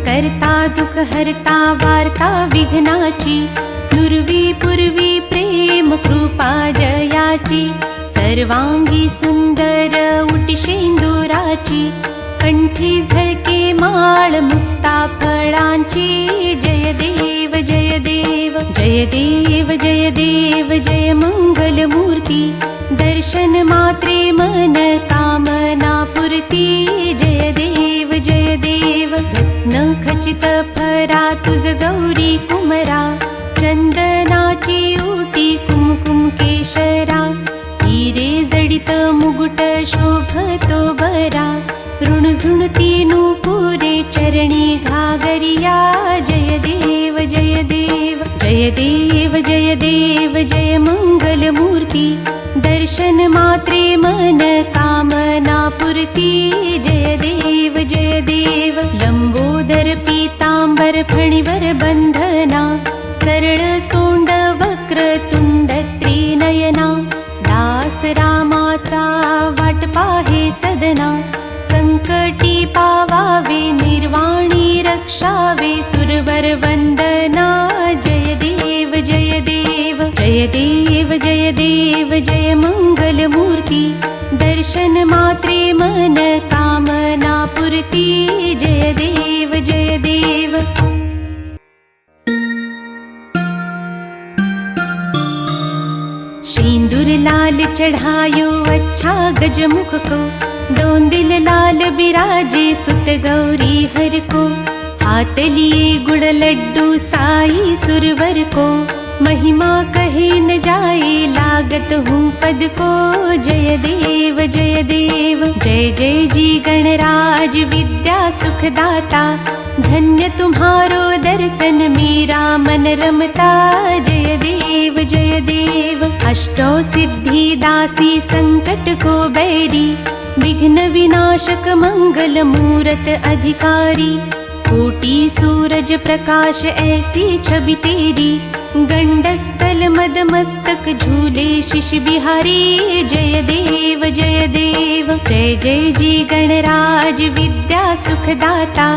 करता दुःख हरता वार्ता विघ्नाची, नुरवी पूर्वी प्रेम कृपा जयाची, सर्वांगी सुंदर उटी शेंदुराची, कंठी झळके माळ मुक्ता फळांची, जय देव जय देव जय देव जय देव जय मंगल मूर्ती, दर्शन मात्रे मन कामना पूर्ती, जय देव जय देव रत्न खचित फरा तुझ गौरी कुमरा, चंदनाची उटी कुमकुम केशरा, हिरे जडित मुकुट शोभतो बरा, ऋणझुणती नूपुरे चरणी घागरिया, जय देव जय देव जय देव जय देव जय मंगल मूर्ती, दर्शन मात्रे मन कामना पूर्ती, जय देव जय देव लंबोदर पीतांबर फणीवर बंधना, सरळ सोंड वक्र तुंड त्रिनयना, दास रामाचा वाट पाहे सदना, संकटी पावावे निर्वाणी रक्षावे, सुरवर वंदना, जय देव जय देव जय देव जय देव जय मंगल मूर्ती, दर्शन मात्रे मन कामना पूर्ती, जय देव जय देव। सिंदूर लाल चढ़ायो अच्छा गजमुख को, दोंदिल लाल बिराजे सुत गौरी हर को, हाथ लिए गुड़ लड्डू साई सुरवर को, महिमा कहे न जाए लागत हूँ पद को, जय देव जय देव जय जय जी गणराज विद्या सुखदाता, धन्य तुम्हारो दर्शन मेरा मन रमता, जय देव जय देव अष्टो सिद्धि दासी संकट को बैरी, विघ्न विनाशक मंगल मूरत अधिकारी, कोटि सूरज प्रकाश ऐसी छवि तेरी, गंडस्थल मद मस्तक झूले शिश बिहारी, जय देव जय देव जय जय जी गणराज विद्या सुखदाता,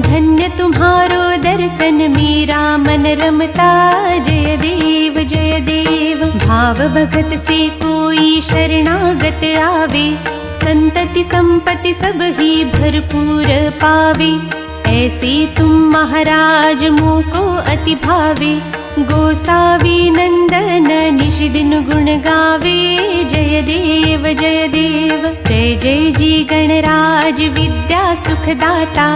धन्य तुम्हारो दर्शन मेरा मन रमता, जय देव जय देव भाव भगत से कोई शरणागत आवे, संतति संपत्ति सब ही भरपूर पावे, ऐसे तुम महाराज मोको अति भावे, गोसावी नंदन निश दिन गुण गावे, जय देव जय देव जय जय जी गणराज विद्या सुखदाता,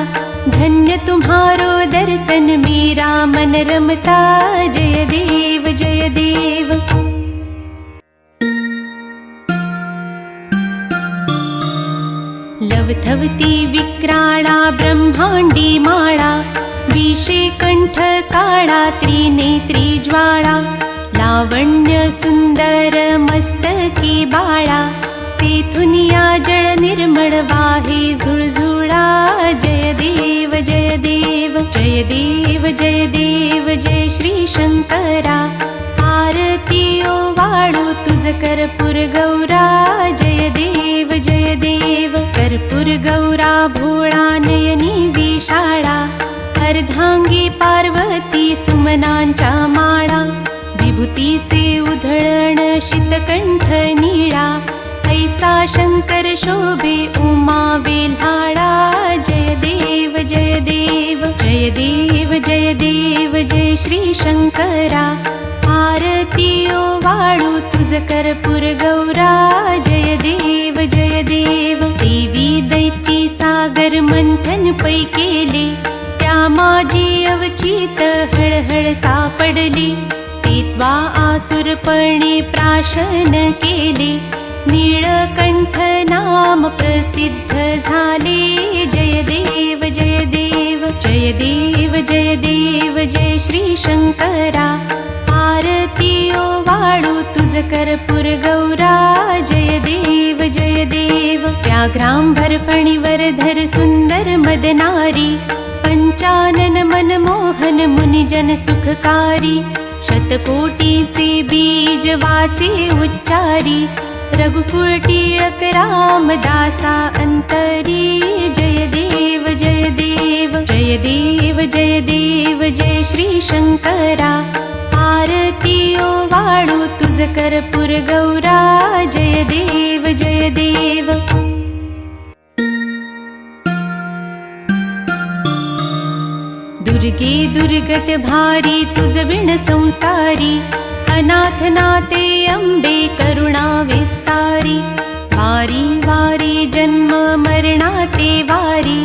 धन्य तुम्हारो दर्शन मेरा मन रमता, जय देव जय देव। लवथवती विक्राळा ब्रह्मांडी माळा, विषे कंठ काळा त्रिनेत्री ज्वाळा, लावण्य सुंदर मस्तकी बाळा, तेथुनिया जळ निर्मळ वाहे झुळझुळा, जय देव जय देव जय देव जय देव जय श्री शंकरा, आरती ओवाळू तुझ कर्पूर गौरा, जय देव जय देव कर्पूर गौरा भोळा नयनी विशाळा, अर्धांगी पार्वती सुमनांच्या माळा, विभूतीचे उधळण शीतकंठ निळा, ऐसा शंकर शोभे उमा वेल्हाळा, जय देव जय देव जय देव जय देव जय श्री शंकरा, आरती ओवाळू तुझ कर्पूर गौरा, जय देव जय देव देवी दैती सागर मंथन पै केले, त्या माझी अवचित हळहळ सापडली, तित्वा आसुरपणे प्राशन केले, नीळकंठ नाम प्रसिद्ध झाले, जय देव जय देव जय देव जय देव जय श्री शंकरा, आरती ओवाळू तुझ कर्पूर गौरा, जय देव जय देव व्याघ्रांबर फणीवर धर सुंदर मदनारी, पंचानन मनमोहन मुनिजन सुखकारी, शतकोटीचे बीज वाचे उच्चारी, रघुकुळ टिळक रामदासा अंतरी, जय देव जय देव जय देव जय देव जय श्री शंकरा आरती ओवाळू तुझ कर्पूर गौरा जय देव जय देव दुर्गे दुर्गट भारी तुझ विण संसारी अनाथ नाते अंबे करुणा विस्तारी वारी वारी जन्म मरणाते वारी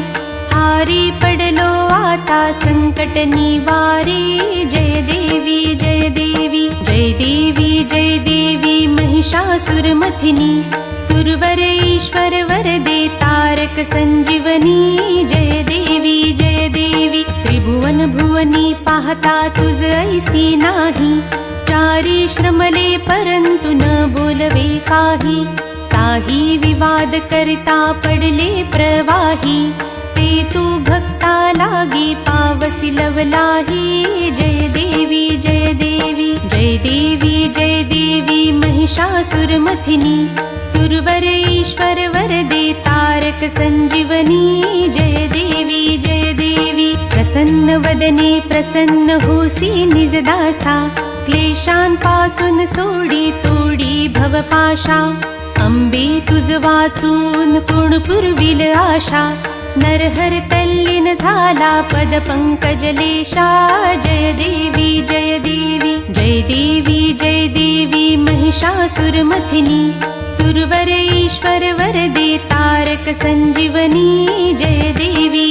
हारी पडलो आता संकट निवारी जय देवी जय देवी जय देवी जय देवी महिषासुरमथिनी सुरवर ईश्वर वरदे तारक संजीवनी जय देवी त्रिभुवन भुवनी पाहता तुझ ऐसी नाही चारी श्रमले परंतु न बोलवे काही साही विवाद करता पडले प्रवाही ते तू भक्ता लागी पावसी लवलाही जय देवी जय देवी जय देवी जय देवी महिषासुरमथिनी सुरवर ईश्वर वरदे तारक संजीवनी जय देवी प्रसन्न वदने प्रसन्न होसी निजदासा क्लेशांपासून सोडी तोडी भवपाशा अंबे तुझ वाचून कोण पुरविल आशा नरहर तल्लीन झाला पद पंकजलेशा जय देवी जय देवी जय देवी जय देवी महिषासुरमथिनी सुरवर ईश्वर वरदे तारक संजीवनी जय देवी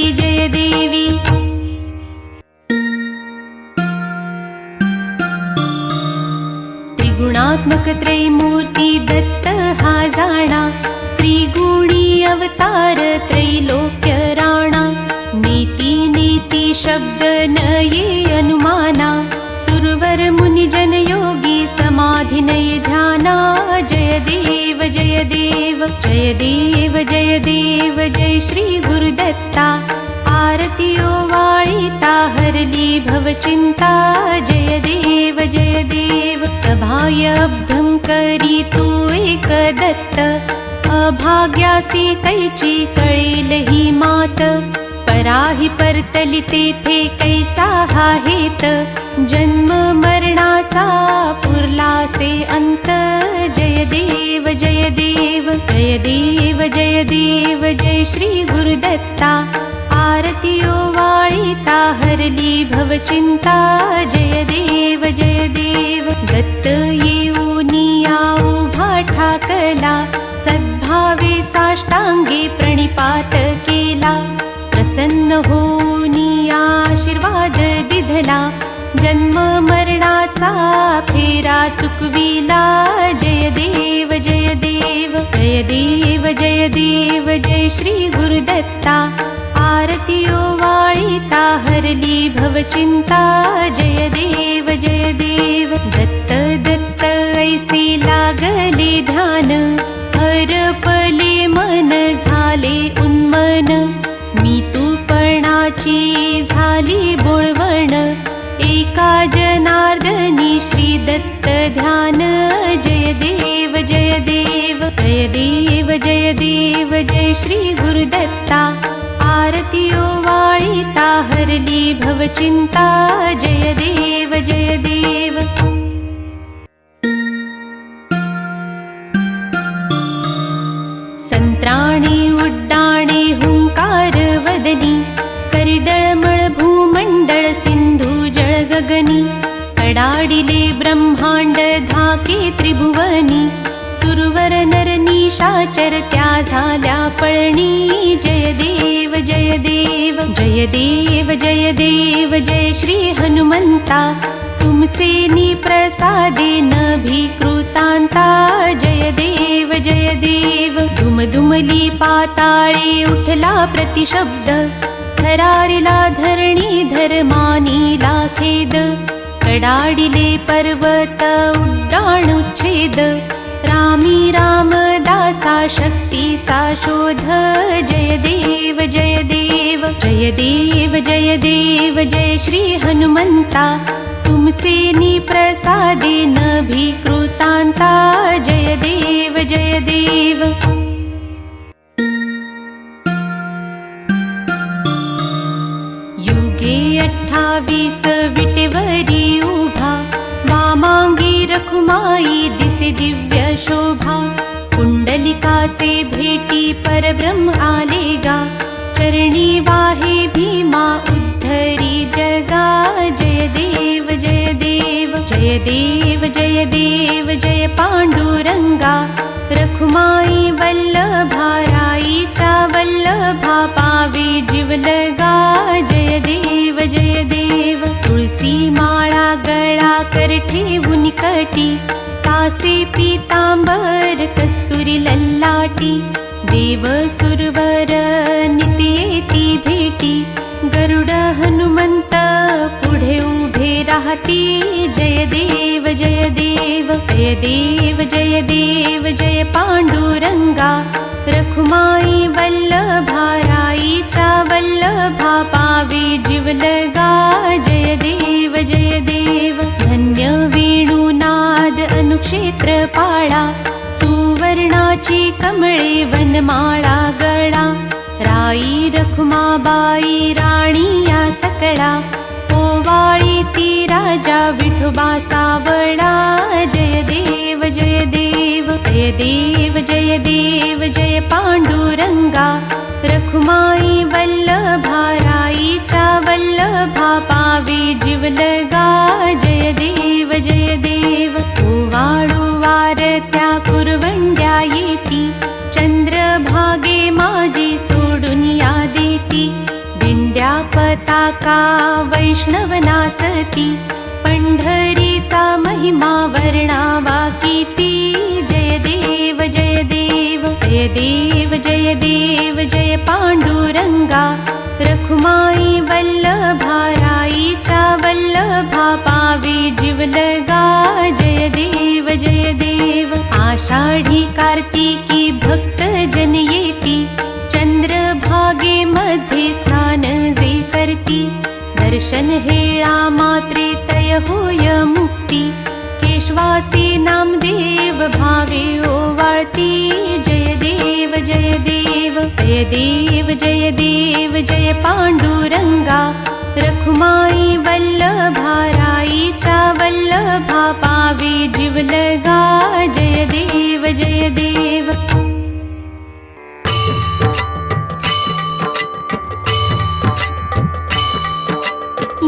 त्रिगुणात्मक त्रैमूर्ती दत्त हा जाणा त्रिगुणी अवतार त्रैलोक्य राणा नीती नीती शब्द न ये अनुमाना सुरवर मुनिजन योगी समाधि नये ध्याना जय देव जय देव जय देव जय देव जय श्री गुरुदत्ता आरती ओवाळिता हरली भवचिंता जय देव सभाय अभ्यं करी तू एक दत्त अभाग्यासी कैची कळेल ही मात पराही परतली तेथे कैचा हा हेत जन्म मरणाचा पुरलासे अंत जय देव जय देव जय देव जय देव जय श्री गुरुदत्ता आरती ओवाळिता हरली भवचिंता जय देव दत्त येऊनिया उभा ठाकला सद्भावे साष्टांगे प्रणिपात केला प्रसन्न होऊनी आशीर्वाद दिधला जन्म मरणाचा फेरा चुकविला जय देव जय देव जय देव जय देव जय श्री गुरुदत्ता आरती ओवाळिता हरली भवचिंता जय देव दत्त दत्त ऐसे लागले ध्यान हरपले मन झाले उन्मन मी तूपणाची झाली बोळवण एका जनार्दनी श्री दत्त ध्यान जय देव जय देव जय देव जय देव जय श्री गुरुदत्ता आरती ओवाळिता हरली भवचिंता जय देव संत्राणे उड्डाणे हुंकार वदनी करडळमळ भूमंडळ सिंधू जळ गगनी कडाडिले ब्रह्मांड धाके त्रिभुवनी सुरवर नर निशाचर त्या झाल्या पळणी जय देव जय देव जय देव जय देव जय श्री हनुमंता तुमचे निप्रसादे नभीकृतांता जय देव धुमधुमली पाताळे उठला प्रतिशब्द थरारिला धरणी धर्मानीला खेद कडाडिले पर्वत उड्डाण उच्छेद रामी रामदासा शक्तीचा शोध जय देव जय देव जय देव जय देव जय श्री हनुमंता तुमचे निप्रसादे नभीकृतांता जय देव शोभा, कुंडलिकाचे भेटी परब्रह्म आले गा, चरणी वाहे भीमा उद्धरी जगा, जय देव जय देव जय देव जय देव जय पांडुरंगा, रखुमाई वल्लभा राईच्या वल्लभा, पावे जीवलगा, जय देव जय देव. तुळसी माळा गळा कर ठेवून कटी, कासे पीतांबर कस्तुरी ललाटी, देव सुरवर नित्येती भेटी, गरुड हनुमंत पुढे उभे राहती, जय देव जय देव जय देव जय देव जय पांडुरंगा, रखुमाई वल्लभा राईच्या वल्लभा, पावे जीवलगा, जय देव जय देव. धन्य वेणुनाद अनुक्षेत्र पाळा, सुवर्णाची कमळे वनमाळा गळा, राई रखुमाबाई राणी या सकळा, ओवाळी ती राजा विठोबा सावळा, जय देव जय देव जय देव जय देव जय पांडुरंगा, रखुमाई वल्लभा राईच्या वल्लभा, पावे जीवलगा, जय देव जय देव. ओवाळू वारत्या कुरवंड्या येती, चंद्रभागे माझी सोडून या देती, दिंड्या पताका वैष्णव नाचती, पंढरीचा महिमा वर्णावा किती, जय देव जय देव जय देव जय देव जय पांडुरंगा, रखुमाई वल्लभा राईच्या वल्लभा, पावे जीवलगा, जय देव जय देव. आषाढी कार्तिकी भक्त जन येती, चंद्रभागे मध्ये स्नान जे करती, दर्शन हेळा मात्रे तय होय मुक्ती, केशवासी नामदेव भावे ओवाळती, जय देव जय देव जय देव जय देव जय पांडुरंगा, रखुमाई वल्लभा राईच्या वल्लभा, पावे जीवलगा, जय देव जय देव.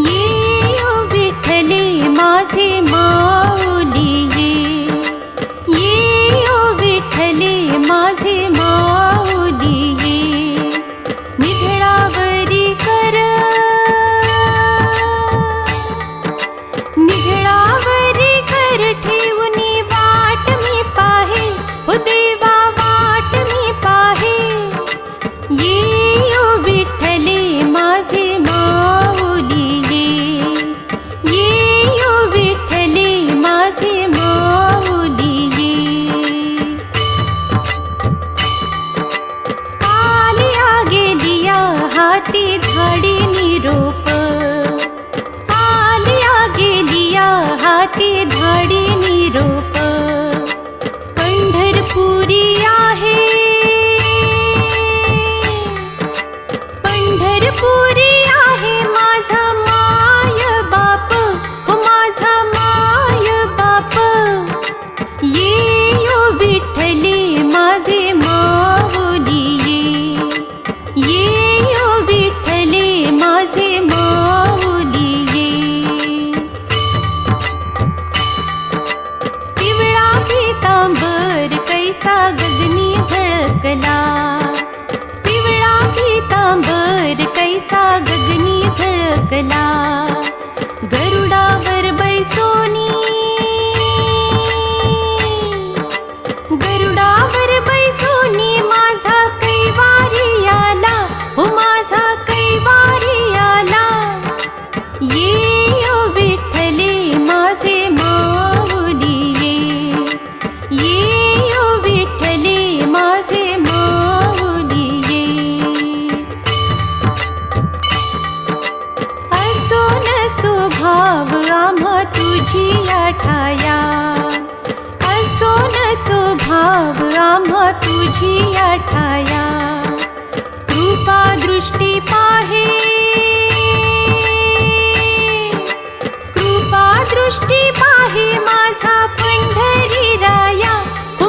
ये ओ विठ्ठले माझे माऊली, ये ओ विठ्ठले माझे माऊली, निधळावरी कर निधळावरी कर ठेवूनी वाट मी पाहे, हो देवा वाट मी पाहे, ये ओ विठ्ठले माझे माऊली, ये ओ विठ्ठले माझे माऊली. आलिया गेलिया हाती धाडी निरोप, आलिया गेलिया हाती धाडी निरोप, पंढरपुरी आहे पंढरपुरी आहे माझा माय बाप, हो माझा माय बाप, ये ओ विठ्ठले माझे माऊली, ये ओ विठ्ठले माझे माऊली. पिवळा पीतांबर कैसा गगनी झळकला, पिवळा पीतांबर कैसा गगनी झळकला, गरुडावर बैसोनी गरुडावर बैसोनी माझा कैवारी आला, हो माझा कैवारी आला, ये ओ विठ्ठले माझे माऊली, ये ओ विठ्ठले माझे माऊली. असो नसो भाव आम्हा तुझी आठाया, असो नसो भाव आम्हा तुझी आठाया, कृपा दृष्टी पाहे, कृपा दृष्टी पाहे माझा पंढरी राया, हो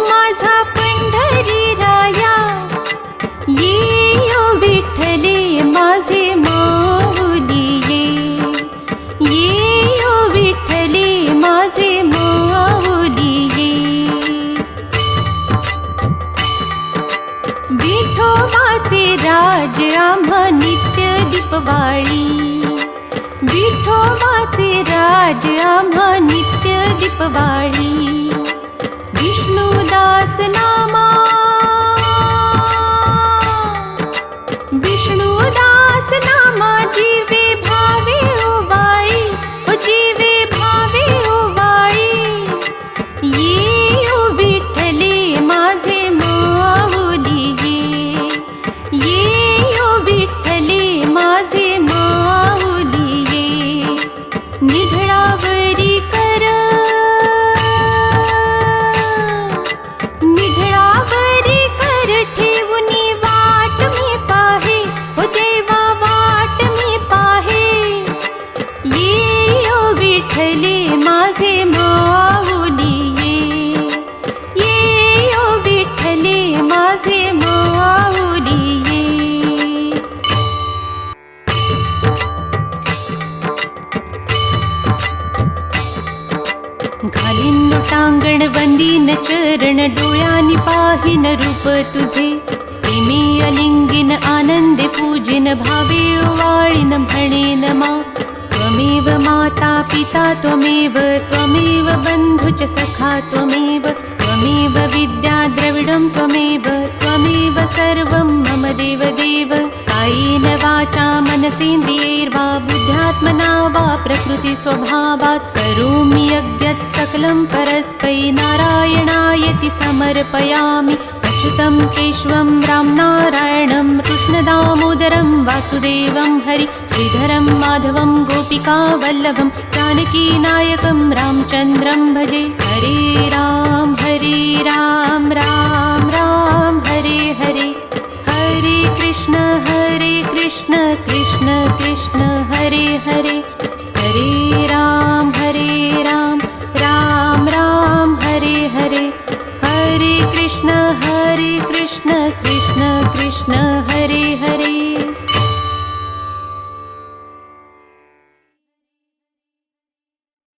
विठोबाचे राज आम्हा नित्य दीपवाळी, विठोबाचे राज आम्हा नित्य दीपवाळी. विष्णुदास नामा, विष्णुदास नामा जीवे भावे ओवाळी, ओ जीवे भावे ओवाळी. ये ओ विठ्ठले माझे माऊली ये ओ विठ्ठले माझे माऊली ये. निढळावरी कर, निढळावरी कर ठेवूनी वाट मी पाहे, ओ देवा वाट मी पाहे. ये ओ विठ्ठले माझे माऊली ये ओ विठ्ठले माझे माऊली ये. घालीन लोटांगण वंदीन चरण, डोळ्यांनी पाहिन रूप तुझे. प्रेमी अलिंगिन आनंदे पूजिन, भावे ओवाळीन म्हणेन मा. त्वमेव माता पिता त्वमेव, त्वमेव बन्धुच सखा त्वमेव. त्वमेव विद्या द्रविडं त्वमेव, त्वमेव सर्वं मम देवदेव. कायेन वाचा मनसेन्द्रियैर्वा बुद्ध्यात्मना वा प्रकृति स्वभावात् करोमि यज्ञत् सकलं परस्मै नारायणायति समर्पयामि. अच्युतं केशवं रामनारायणं कृष्णदामोदरं वासुदेवं हरि श्रीधरं माधवं गोपिकावल्लभं जानकीनायकं रामचन्द्रं भजे. हरे राम